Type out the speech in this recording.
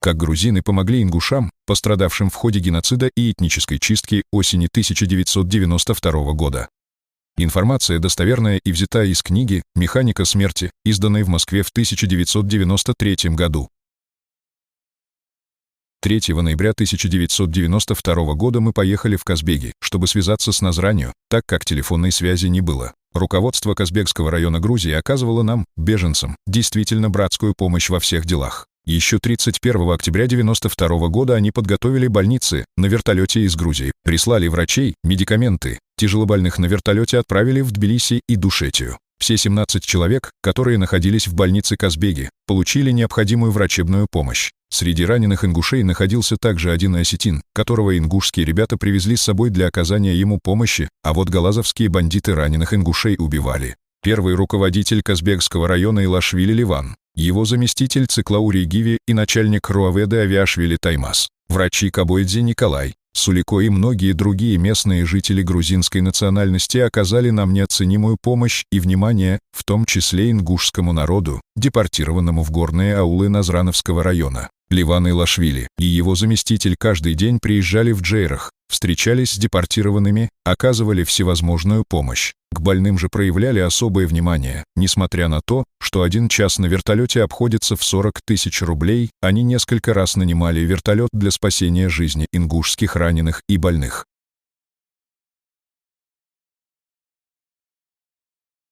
Как грузины помогли ингушам, пострадавшим в ходе геноцида и этнической чистки осени 1992 года. Информация достоверная и взята из книги «Механика смерти», изданной в Москве в 1993 году. 3 ноября 1992 года мы поехали в Казбеги, чтобы связаться с Назранью, так как телефонной связи не было. Руководство Казбегского района Грузии оказывало нам, беженцам, действительно братскую помощь во всех делах. Еще 31 октября 1992 года они подготовили больницы на вертолете из Грузии, прислали врачей, медикаменты, тяжелобольных на вертолете отправили в Тбилиси и Душетию. Все 17 человек, которые находились в больнице Казбеги, получили необходимую врачебную помощь. Среди раненых ингушей находился также один осетин, которого ингушские ребята привезли с собой для оказания ему помощи, а вот галазовские бандиты раненых ингушей убивали. Первый руководитель Казбегского района Илашвили Ливан, его заместитель Циклаури Гиви и начальник Руаведы Авиашвили Таймас, врачи Кабойдзи Николай, Сулико и многие другие местные жители грузинской национальности оказали нам неоценимую помощь и внимание, в том числе ингушскому народу, депортированному в горные аулы Назрановского района. Ливан Илашвили и его заместитель каждый день приезжали в Джейрах, встречались с депортированными, оказывали всевозможную помощь. К больным же проявляли особое внимание. Несмотря на то, что 1 час на вертолете обходится в 40 тысяч рублей, они несколько раз нанимали вертолет для спасения жизни ингушских раненых и больных.